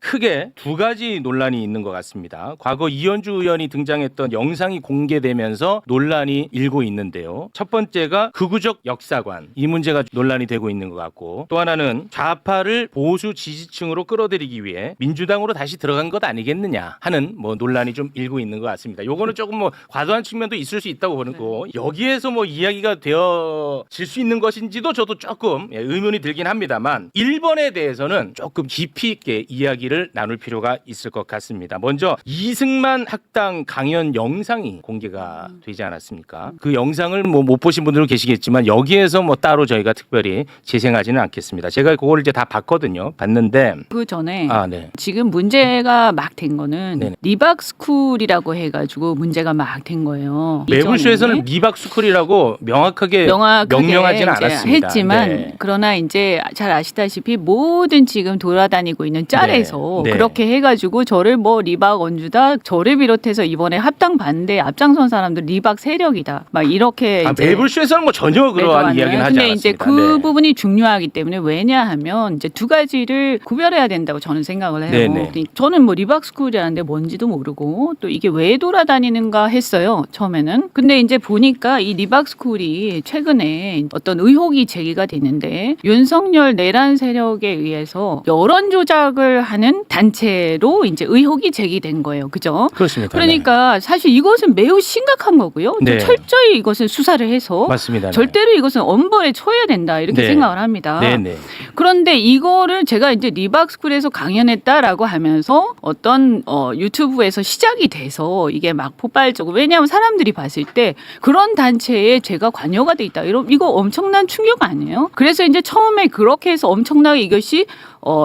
크게 두 가지 논란이 있는 것 같습니다. 과거 이현주 의원이 등장했던 영상이 공개되면서 논란이 일고 있는데요. 첫 번째가 극우적 역사관, 이 문제가 논란이 되고 있는 것 같고, 또 하나는 좌파를 보수 지지층으로 끌어들이기 위해 민주당으로 다시 들어간 것 아니겠느냐 하는 뭐 논란이 좀 일고 있는 것 같습니다. 요거는 조금 뭐 과도한 측면도 있을 수 있다고 보는 거, 여기에서 뭐 이야기가 되어질 수 있는 것인지도 저도 조금 의문이 들긴 합니다만, 1번에 대해서는 조금 깊이 있게 이야기를 나눌 필요가 있을 것 같습니다. 먼저 이승만 학당 강연 영상이 공개가 되지 않았습니까? 그 영상을 뭐 못 보신 분들도 계시겠지만 여기에서 뭐 따로 저희가 특별히 재생하지는 않겠습니다. 제가 그걸 이제 다 봤거든요. 봤는데 그 전에 네. 지금 문제가 막 된 거는 네네. 리박스쿨이라고 해가지고 문제가 막 된 거예요. 매불쇼에서는 리박스쿨이라고 명확하게 명명하지는 이제 않았습니다. 했지만 네. 그러나 이제 잘 아시다시피 모든 지금 돌아다니고 있는 짤에서 네. 네. 그렇게 해가지고 저를 뭐 리박 원주다, 저를 비롯해서 이번에 합당 반대 앞장선 사람들 리박 세력이다 막 이렇게 이제 매불쇼에서는 뭐 전혀 그러한 이야기는 하지 근데 않았습니다. 이제 그 부분이 중요하기 때문에, 왜냐하면 이제 두 가지를 구별해야 된다고 저는 생각을 해요. 네네. 저는 뭐 리박스쿨이라는데 뭔지도 모르고 또 이게 왜 돌아다니는가 했어요, 처음에는. 근데 이제 보니까 이 리박스쿨이 최근에 어떤 의혹이 제기가 되는데, 윤석열 내란 세력에 의해서 여론 조작을 하는 단체로 이제 의혹이 제기된 거예요. 그죠? 그렇습니다. 그러니까 사실 이것은 매우 심각한 거고요. 또 네. 철저히 이것을 수사를 해서 맞습니다. 절대로 이것은 엄벌에 처해야 된다, 이렇게 네. 생각을 합니다. 네네. 그런데 이거를 제가 이제 리박스쿨에서 강연했다라고 하면서 어떤 유튜브에서 시작이 돼서 이게 막 폭발적으로, 왜냐하면 사람들이 봤을 때 그런 단체에 제가 관여가 돼 있다, 이거 엄청난 충격 아니에요? 그래서 이제 처음에 그렇게 해서 엄청나게 이것이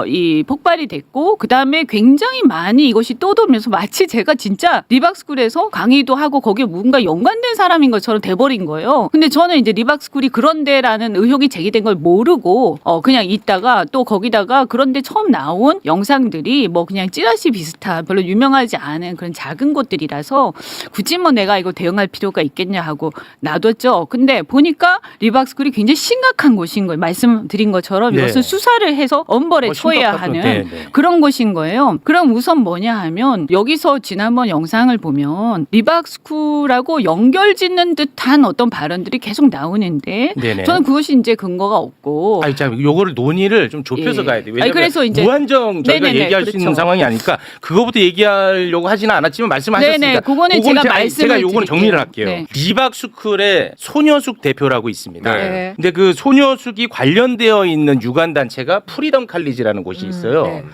이 폭발이 됐고, 그 다음에 굉장히 많이 이것이 떠돌면서 마치 제가 진짜 리박스쿨에서 강의도 하고 거기에 뭔가 연관된 사람인 것처럼 돼버린 거예요. 근데 저는 이제 리박스쿨이 그런데라는 의혹이 제기된 걸 모르고 그냥 있다가, 또 거기다가 그런데 처음 나온 영상들이 뭐 그냥 찌라시 비슷한 별로 유명하지 않은 그런 작은 곳들이라서 굳이 뭐 내가 이거 대응할 필요가 있겠냐 하고 놔뒀죠. 근데 보니까 리박스쿨이 굉장히 심각한 곳인 거예요. 말씀드린 것처럼 이것은 수사를 해서 엄벌에 처해야 하는 그런 곳인 거예요. 그럼 우선 뭐냐 하면, 여기서 지난번 영상을 보면 리박스쿨하고 연결짓는 듯한 어떤 발언들이 계속 나오는데, 네네. 저는 그것이 이제 근거가 없고. 아니, 자, 요거를 논의를 좀 좁혀서 예. 가야 돼요. 왜냐하면 그래서 이제 무한정 저희가 네네네, 얘기할 수 있는 그렇죠. 상황이 아니니까 그거부터 얘기하려고 하지는 않았지만 말씀하셨으니까. 네네, 그거는 제가 요거는 정리를 할게요. 네. 리박스쿨의 손여숙 대표라고 있습니다. 네. 근데 그 손여숙이 관련되어 있는 유관 단체가 프리덤 칼리지라는 곳이 있어요. 네.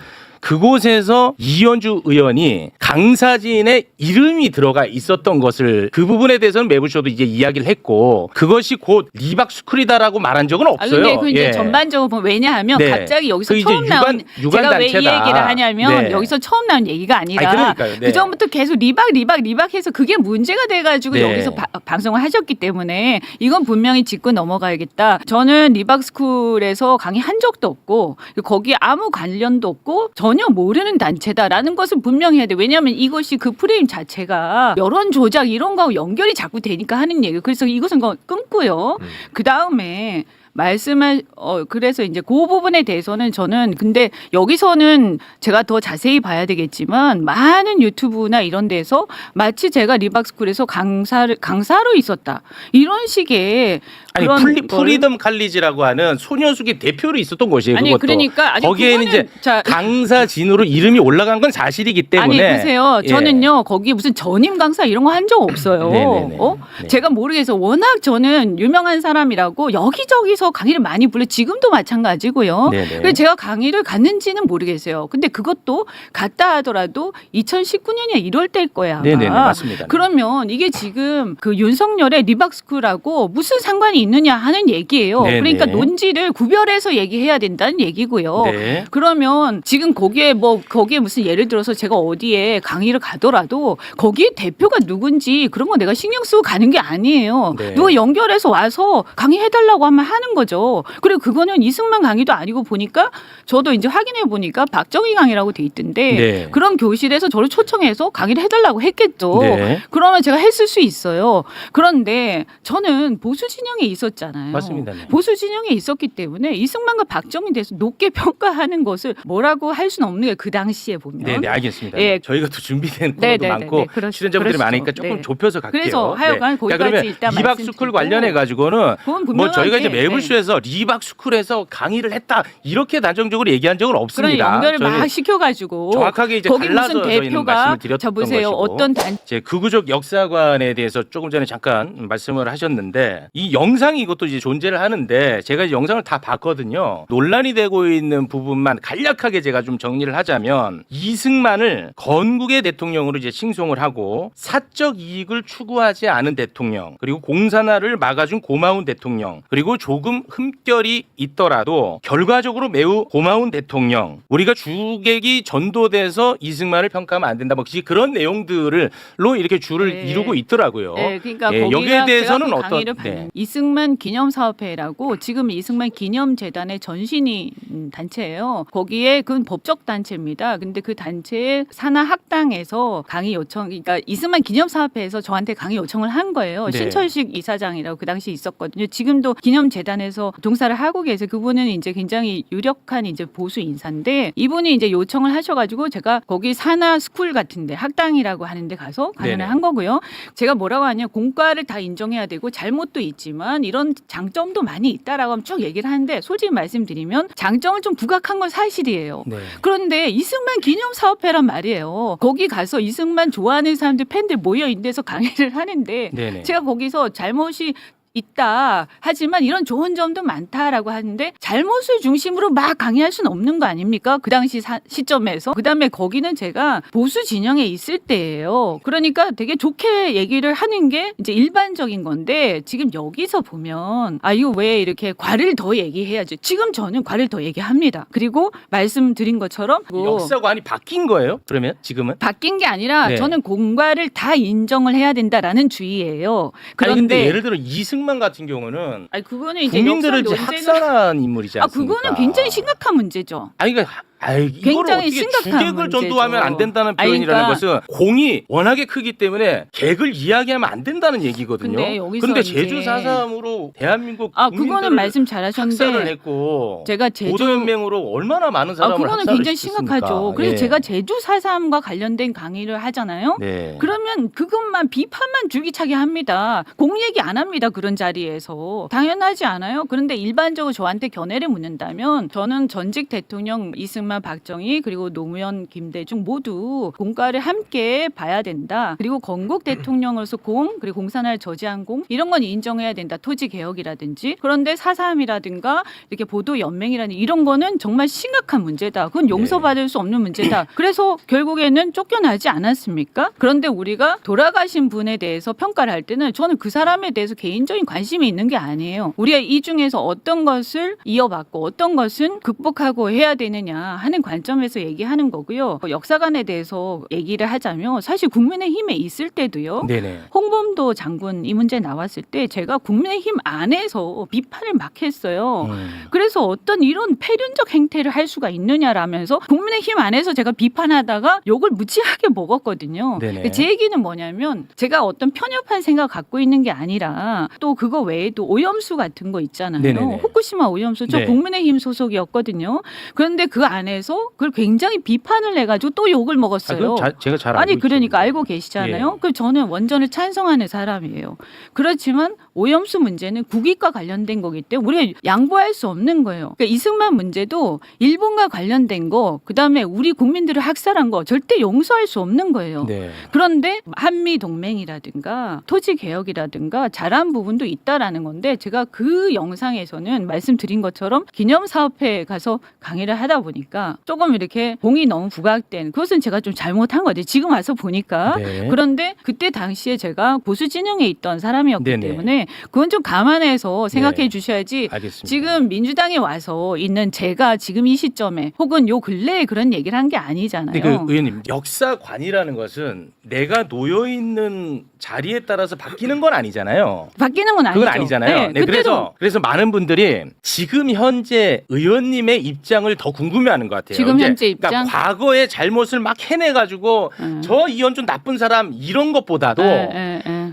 그곳에서 이현주 의원이 강사진의 이름이 들어가 있었던 것을, 그 부분에 대해서는 매부쇼도 이제 이야기를 했고, 그것이 곧 리박스쿨이다라고 말한 적은 없어요. 근데 그 이제 예. 전반적으로 보면, 왜냐하면 네. 갑자기 여기서 그 이제 처음 나온, 유관 제가 왜 이 단체다. 얘기를 하냐면 네. 여기서 처음 나온 얘기가 아니라 그러니까요. 네. 그 전부터 계속 리박해서 그게 문제가 돼가지고 네. 여기서 방송을 하셨기 때문에 이건 분명히 짚고 넘어가야겠다. 저는 리박스쿨에서 강의한 적도 없고 거기에 아무 관련도 없고 전혀 모르는 단체다라는 것은 분명히 해야 돼. 왜냐하면 이것이 그 프레임 자체가 여론 조작 이런 거하고 연결이 자꾸 되니까 하는 얘기예요. 그래서 이것은 끊고요. 그 다음에 말씀을 그래서 이제 그 부분에 대해서는 저는, 근데 여기서는 제가 더 자세히 봐야 되겠지만 많은 유튜브나 이런 데서 마치 제가 리박스쿨에서 강사로 있었다, 이런 식의 아니, 그런 프리덤 칼리지라고 하는 손여숙이 대표로 있었던 곳이에요. 아니, 그것도. 그러니까 거기에는 이제 강사진으로 이름이 올라간 건 사실이기 때문에. 아니 보세요. 저는요 거기 무슨 전임 강사 이런 거 한 적 없어요. 네네네. 네. 제가 모르겠어. 워낙 저는 유명한 사람이라고 여기저기서 강의를 많이 불러, 지금도 마찬가지고요. 네네. 그래서 제가 강의를 갔는지는 모르겠어요. 근데 그것도 갔다 하더라도 2019년이야 1월 때일 거야. 네네네, 맞습니다. 그러면 이게 지금 그 윤석열의 리박스쿨하고 무슨 상관이 있느냐 하는 얘기예요. 네네. 그러니까 논지를 구별해서 얘기해야 된다는 얘기고요. 네. 그러면 지금 거기에 무슨 예를 들어서 제가 어디에 강의를 가더라도 거기에 대표가 누군지 그런 거 내가 신경 쓰고 가는 게 아니에요. 네. 누가 연결해서 와서 강의해달라고 하면 하는 하는 거죠. 그리고 그거는 이승만 강의도 아니고 보니까 저도 이제 확인해 보니까 박정희 강의라고 돼 있던데 네. 그런 교실에서 저를 초청해서 강의를 해달라고 했겠죠. 네. 그러면 제가 했을 수 있어요. 그런데 저는 보수 진영에 있었잖아요. 맞습니다. 네. 보수 진영에 있었기 때문에 이승만과 박정희에 대해서 높게 평가하는 것을 뭐라고 할 수는 없는 게 그 당시에 보면. 네, 네, 알겠습니다. 예. 저희가 또 준비된 네, 코너도 네, 많고 네, 네. 출연자분들이 그러시죠. 많으니까 조금 네. 좁혀서 갈게요. 그래서 하여간 거기까지 그러면 일단 리박 스쿨 말씀드리고 관련해 가지고는 그건 뭐 저희가 이제 분명하게, 매불쇼에서 리박 스쿨에서 강의를 했다 이렇게 단정적으로 얘기한 적은 그런 없습니다. 연결을 저희는 막 시켜가지고 정확하게 이제 거기 갈라서 무슨 저희는 대표가 말씀을 드렸던 자 보세요 것이고. 어떤 단 제 극우적 역사관에 대해서 조금 전에 잠깐 말씀을 하셨는데 이 영상이 이것도 이제 존재를 하는데 제가 이제 영상을 다 봤거든요. 논란이 되고 있는 부분만 간략하게 제가 좀 정리를 하자면 이승만을 건국의 대통령으로 이제 칭송을 하고 사적 이익을 추구하지 않은 대통령 그리고 공산화를 막아준 고마운 대통령 그리고 조금 흠결이 있더라도 결과적으로 매우 고마운 대통령 우리가 주객이 전도돼서 이승만을 평가하면 안 된다 뭐 그런 내용들로 이렇게 줄을 네. 이루고 있더라고요. 네, 그러니까 예, 거기가 여기에 대해서는 제가 그 어떤 강의를 받는 네. 이승만 기념사업회라고 지금 이승만 기념재단의 전신이 단체예요. 거기에 그건 법적 단체입니다. 근데 그 단체의 산하 학당에서 강의 요청, 그러니까 이승만 기념사업회에서 저한테 강의 요청을 한 거예요. 네. 신철식 이사장이라고 그 당시 있었거든요. 지금도 기념재단에서 동사를 하고 계세요. 그분은 이제 굉장히 유력한 이제 보수 인사인데 이분이 이제 요청을 하셔가지고 제가 거기 산하 스쿨 같은데 학당이라고 하는데 가서 강연을 네네. 한 거고요. 제가 뭐라고 하냐 공과를 다 인정해야 되고 잘못도 있지만 이런 장점도 많이 있다라고 하면 쭉 얘기를 하는데 솔직히 말씀드리면 장점을 좀 부각한 건 사실이에요. 네. 그런데 이승만 기념사업회란 말이에요. 거기 가서 이승만 좋아하는 사람들 팬들 모여 있는 데서 강의를 하는데 네네. 제가 거기서 잘못이 있다. 하지만 이런 좋은 점도 많다라고 하는데 잘못을 중심으로 막 강의할 수는 없는 거 아닙니까? 그 당시 시점에서. 그다음에 거기는 제가 보수 진영에 있을 때예요. 그러니까 되게 좋게 얘기를 하는 게 이제 일반적인 건데 지금 여기서 보면 아 이거 왜 이렇게 과를 더 얘기해야지. 지금 저는 과를 더 얘기합니다. 그리고 말씀드린 것처럼 역사관이 바뀐 거예요? 그러면 지금은? 바뀐 게 아니라 네. 저는 공과를 다 인정을 해야 된다라는 주의예요. 아니 근데 그런데 예를 들어 이승만 같은 경우는 아니 그거는 이제 국민들을 이제 역사 논쟁을 학살한 인물이지 아 않습니까? 그거는 굉장히 심각한 문제죠. 아니 그러니까 이걸 굉장히 어떻게 심각한 주객을 문제죠. 전도하면 안 된다는 아니, 표현이라는 그러니까 것은 공이 워낙에 크기 때문에 객을 이야기하면 안 된다는 얘기거든요. 근데 여기서 그런데 이제- 제주 4.3으로 대한민국 아 그거는 국민들을 말씀 학살을 잘하셨는데 했고 제가 제주 보도연맹으로 얼마나 많은 아 사람을 그거는 학살을 굉장히 시켰습니까? 심각하죠. 그래서 예. 제가 제주 4.3과 관련된 강의를 하잖아요. 네. 그러면 그것만 비판만 줄기차게 합니다. 공 얘기 안 합니다. 그런 자리에서. 당연하지 않아요. 그런데 일반적으로 저한테 견해를 묻는다면 저는 전직 대통령 이승만, 박정희 그리고 노무현, 김대중 모두 공과를 함께 봐야 된다. 그리고 건국 대통령으로서 공 그리고 공산화를 저지한 공 이런 건 인정해야 된다. 토지 개혁이라든지. 그런데 4.3이라든가 이렇게 보도 연맹이라는 이런 거는 정말 심각한 문제다. 그건 용서받을 수 없는 문제다. 그래서 결국에는 쫓겨나지 않았습니까? 그런데 우리가 돌아가신 분에 대해서 평가를 할 때는 저는 그 사람에 대해서 개인적인 관심이 있는 게 아니에요. 우리가 이 중에서 어떤 것을 이어받고 어떤 것은 극복하고 해야 되느냐 하는 관점에서 얘기하는 거고요. 역사관에 대해서 얘기를 하자면 사실 국민의힘에 있을 때도요. 네네. 홍범도 장군 이 문제 나왔을 때 제가 국민의힘 안에서 비판을 막 했어요. 그래서 어떤 이런 패륜적 행태를 할 수가 있느냐라면서 국민의힘 안에서 제가 비판하다가 욕을 무지하게 먹었거든요. 네네. 제 얘기는 뭐냐면 제가 어떤 편협한 생각 갖고 있는 게 아니라 또 그거 외에도 오염수 같은 거 있잖아요. 네네네. 후쿠시마 오염수 저 네. 국민의힘 소속이었거든요. 그런데 그 안에서 그걸 굉장히 비판을 해가지고 또 욕을 먹었어요. 제가 잘 알고 아니 그러니까 있죠. 알고 계시잖아요. 예. 그 저는 원전을 찬성하는 사람이에요. 그렇지만 오염수 문제는 국익과 관련된 거기 때문에 우리가 양보할 수 없는 거예요. 그러니까 이승만 문제도 일본과 관련된 거, 그다음에 우리 국민들을 학살한 거 절대 용서할 수 없는 거예요. 네. 그런데 한미 동맹이라든가 토지 개혁이라든가 잘한 부분도 있다라는 건데 제가 그 영상에서는 말씀드린 것처럼 기념사업회에 가서 강의를 하다 보니까 보니까 조금 이렇게 공이 너무 부각된 그것은 제가 좀 잘못한 거지. 지금 와서 보니까. 네. 그런데 그때 당시에 제가 보수 진영에 있던 사람이었기 네네. 때문에 그건 좀 감안해서 생각해 네. 주셔야지. 알겠습니다. 지금 민주당에 와서 있는 제가 지금 이 시점에 혹은 요 근래에 그런 얘기를 한 게 아니잖아요. 근데 그 의원님 역사관이라는 것은 내가 놓여 있는 자리에 따라서 바뀌는 건 아니잖아요. 바뀌는 건 아니죠. 그건 아니잖아요. 네, 그때도 그래서 많은 분들이 지금 현재 의원님의 입장을 더 궁금해하는 것 같아요. 지금 이제 현재 입장? 그러니까 과거의 잘못을 막 해내가지고 저 이현주 나쁜 사람 이런 것보다도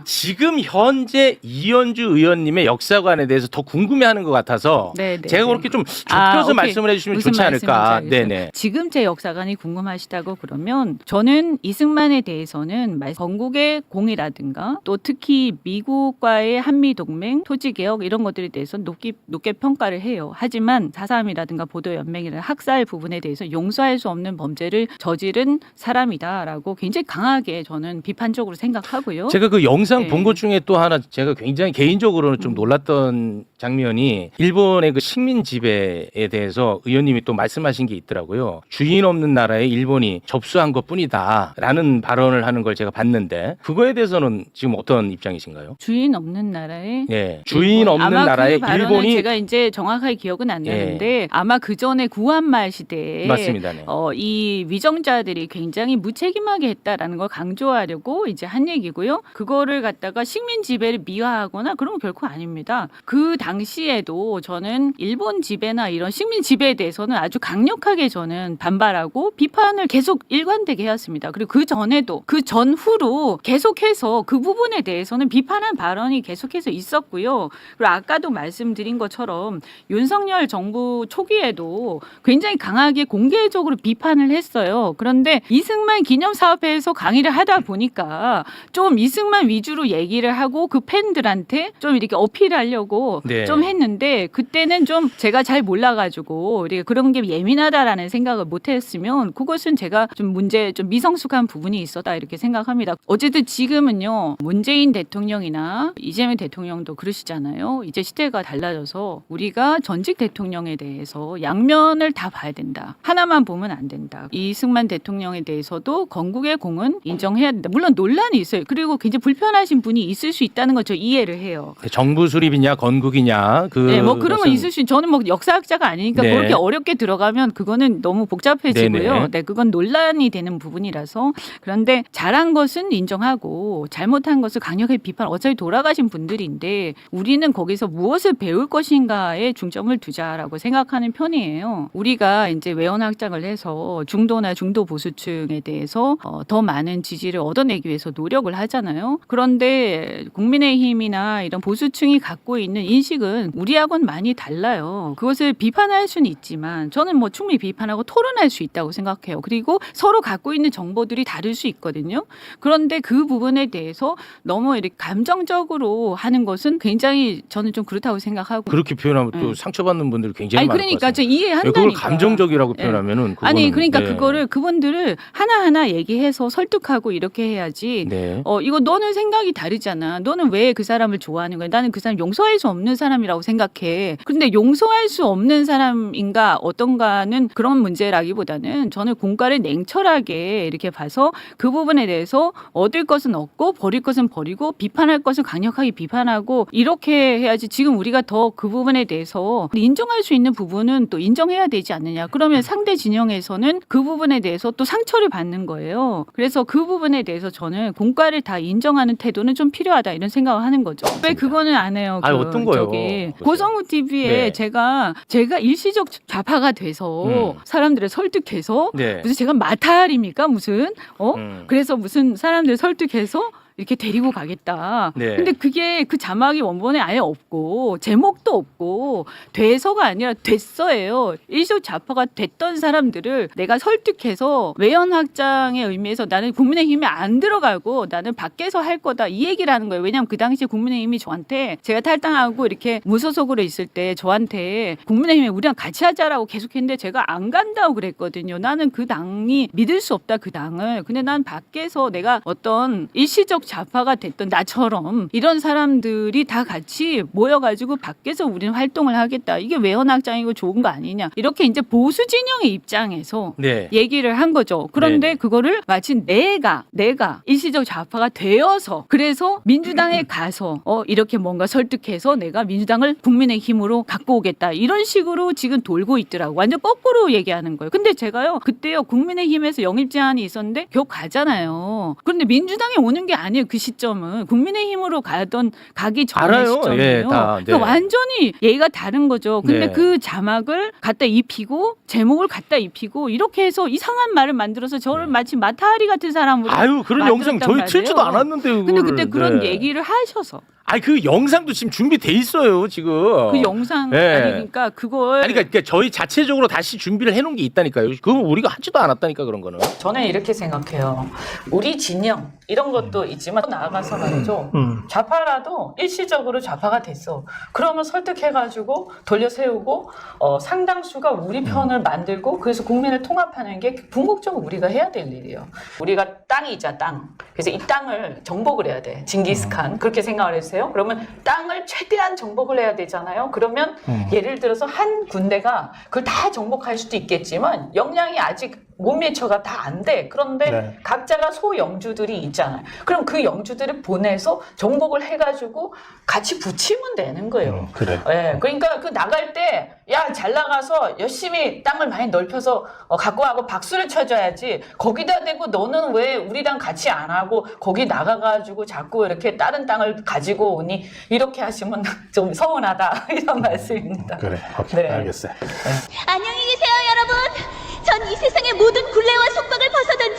지금 현재 이현주 의원님의 역사관에 대해서 더 궁금해하는 것 같아서 네, 네, 제가 네. 그렇게 좀 좁혀서 오케이. 말씀을 해주시면 무슨 좋지 않을까. 말씀인지 알겠어요. 네네. 지금 제 역사관이 궁금하시다고 그러면 저는 이승만에 대해서는 건국의 공이라든가 또 특히 미국과의 한미 동맹, 토지 개혁 이런 것들에 대해서 높게 평가를 해요. 하지만 4.3이라든가 보도 연맹이라는 학살 부분에 대해서 용서할 수 없는 범죄를 저지른 사람이다라고 굉장히 강하게 저는 비판적으로 생각하고요. 제가 그 영상 네. 본 것 중에 또 하나 제가 굉장히 개인적으로는 좀 놀랐던 장면이 일본의 그 식민 지배에 대해서 의원님이 또 말씀하신 게 있더라고요. 주인 없는 나라에 일본이 접수한 것뿐이다라는 발언을 하는 걸 제가 봤는데 그거에 대해서는 지금 어떤 입장이신가요? 주인 없는 나라에 예, 주인 일본. 없는 아마 나라에 그 발언은 일본이 제가 이제 정확하게 기억은 안 나는데 아마 그 전에 구한말 시대에 맞습니다. 네. 이 위정자들이 굉장히 무책임하게 했다라는 걸 강조하려고 이제 한 얘기고요. 그거를 갖다가 식민 지배를 미화하거나 그런 건 결코 아닙니다. 그 당시에도 저는 일본 지배나 이런 식민 지배에 대해서는 아주 강력하게 저는 반발하고 비판을 계속 일관되게 해왔습니다. 그리고 그 전에도 그 전후로 계속해서 그 부분에 대해서는 비판한 발언이 계속해서 있었고요. 그리고 아까도 말씀드린 것처럼 윤석열 정부 초기에도 굉장히 강하게 공개적으로 비판을 했어요. 그런데 이승만 기념사업회에서 강의를 하다 보니까 좀 이승만 위주로 얘기를 하고 그 팬들한테 좀 이렇게 어필하려고 네. 좀 했는데 그때는 좀 제가 잘 몰라가지고 우리가 그런 게 예민하다라는 생각을 못했으면 그것은 제가 좀 미성숙한 부분이 있었다 이렇게 생각합니다. 어쨌든 지금은요 문재인 대통령이나 이재명 대통령도 그러시잖아요. 이제 시대가 달라져서 우리가 전직 대통령에 대해서 양면을 다 봐야 된다. 하나만 보면 안 된다. 이승만 대통령에 대해서도 건국의 공은 인정해야 된다. 물론 논란이 있어요. 그리고 굉장히 불편하신 분이 있을 수 있다는 걸 저 이해를 해요. 정부 수립이냐 건국이냐 네, 뭐 그런 건 것은- 있을 수 저는 뭐 역사학자가 아니니까 네. 그렇게 어렵게 들어가면 그거는 너무 복잡해지고요. 네네. 네, 그건 논란이 되는 부분이라서 그런데 잘한 것은 인정하고 잘못한 것을 강력하게 비판. 어차피 돌아가신 분들인데 우리는 거기서 무엇을 배울 것인가에 중점을 두자라고 생각하는 편이에요. 우리가 이제 외연 확장을 해서 중도나 중도 보수층에 대해서 더 많은 지지를 얻어내기 위해서 노력을 하잖아요. 그런데 국민의힘이나 이런 보수층이 갖고 있는 인식은 우리하고는 많이 달라요. 그것을 비판할 수는 있지만 저는 뭐 충분히 비판하고 토론할 수 있다고 생각해요. 그리고 서로 갖고 있는 정보들이 다를 수 있거든요. 그런데 그 부분에 대해서 너무 이렇게 감정적으로 하는 것은 굉장히 저는 좀 그렇다고 생각하고. 그렇게 표현하면 또 네. 상처받는 분들이 굉장히 아니 많을 그러니까 것 저 같습니다. 이해한다니까. 그걸 감정적이라고 네. 표현하면은 아니 그거는- 그러니까 네. 그분들을 하나하나 얘기해서 설득하고 이렇게 해야지. 네. 이거 너는 생각이 다르잖아. 너는 왜 그 사람을 좋아하는 거야? 나는 그 사람 용서할 수 없는 사람이라고 생각해. 그런데 용서할 수 없는 사람인가 어떤가는 그런 문제라기보다는 저는 공과를 냉철하게 이렇게 봐서 그 부분에 대해서 얻을 것은 얻고 버릴 것은 버리고 비판할 것은 강력하게 비판하고 이렇게 해야지. 지금 우리가 더 그 부분에 대해서 인정할 수 있는 부분은 또 인정해야 되지 않느냐. 그러면 상대 진영에서는 그 부분에 대해서 또 상처를 받는 거예요. 그래서 그 부분에 대해서 저는 공과를 다 인정하는 태도는 좀 필요하다 이런 생각을 하는 거죠. 왜 그거는 안 해요? 아니, 어떤 거요? 저기 보세요. 고성우 TV에 네. 제가 일시적 좌파가 돼서 사람들을 설득해서 네. 무슨 제가 마탈입니까? 무슨 음. 그래서 무슨 사람들 설득해서 이렇게 데리고 가겠다. 네. 근데 그게 그 자막이 원본에 아예 없고 제목도 없고 돼서가 아니라 됐어예요. 일시적 좌파가 됐던 사람들을 내가 설득해서 외연 확장의 의미에서 나는 국민의힘에 안 들어가고 나는 밖에서 할 거다 이 얘기를 하는 거예요. 왜냐하면 그 당시에 국민의힘이 저한테 제가 탈당하고 이렇게 무소속으로 있을 때 저한테 국민의힘에 우리랑 같이 하자라고 계속했는데 제가 안 간다고 그랬거든요. 나는 그 당이 믿을 수 없다 그 당을. 근데 난 밖에서 내가 어떤 일시적 좌파가 됐던 나처럼 이런 사람들이 다 같이 모여가지고 밖에서 우리는 활동을 하겠다. 이게 외연확장이고 좋은 거 아니냐. 이렇게 이제 보수 진영의 입장에서 네. 얘기를 한 거죠. 그런데 네네. 그거를 마치 내가 일시적 좌파가 되어서 그래서 민주당에 가서 이렇게 뭔가 설득해서 내가 민주당을 국민의힘으로 갖고 오겠다. 이런 식으로 지금 돌고 있더라고. 완전 거꾸로 얘기하는 거예요. 근데 제가요 그때요 국민의힘에서 영입 제안이 있었는데 겨우 가잖아요. 그런데 민주당에 오는 게 아니에요. 그 시점은 국민의힘으로 가기 전의 알아요. 시점이에요. 예, 다, 네. 그러니까 완전히 얘가 다른 거죠. 근데 네. 그 자막을 갖다 입히고 제목을 갖다 입히고 이렇게 해서 이상한 말을 만들어서 저를 마치 마타리 같은 사람으로 아유, 그런 영상 만들었단 저희 말이에요. 틀지도 않았는데요. 근데 그거를. 그때 그런 네. 얘기를 하셔서 아니 그 영상도 지금 준비돼 있어요 지금. 그 영상 네. 아니 그러니까 그걸 아니 그러니까 저희 자체적으로 다시 준비를 해놓은 게 있다니까요. 그건 우리가 하지도 않았다니까 그런 거는. 저는 이렇게 생각해요. 우리 진영 이런 것도 있지만 또 나아가서 말이죠. 좌파라도 일시적으로 좌파가 됐어. 그러면 설득해가지고 돌려 세우고 상당수가 우리 편을 만들고 그래서 국민을 통합하는 게 궁극적으로 우리가 해야 될 일이에요. 우리가 땅이자 땅. 그래서 이 땅을 정복을 해야 돼. 징기스칸 그렇게 생각을 했어요. 그러면 땅을 최대한 정복을 해야 되잖아요. 그러면 예를 들어서 한 군대가 그걸 다 정복할 수도 있겠지만 역량이 아직 몸매처가 다 안 돼. 그런데 네. 각자가 소영주들이 있잖아요. 그럼 그 영주들을 보내서 정복을 해가지고 같이 붙이면 되는 거예요. 그래. 예, 그러니까 그 나갈 때 야 잘 나가서 열심히 땅을 많이 넓혀서 갖고 와고 박수를 쳐줘야지. 거기다 대고 너는 왜 우리랑 같이 안 하고 거기 나가가지고 자꾸 이렇게 다른 땅을 가지고 오니 이렇게 하시면 좀 서운하다 이런 말씀입니다. 그래. 오케이. 네. 알겠어요. 안녕히 계세요, 여러분. 전 이 세상의 모든 굴레와 속박을 벗어던져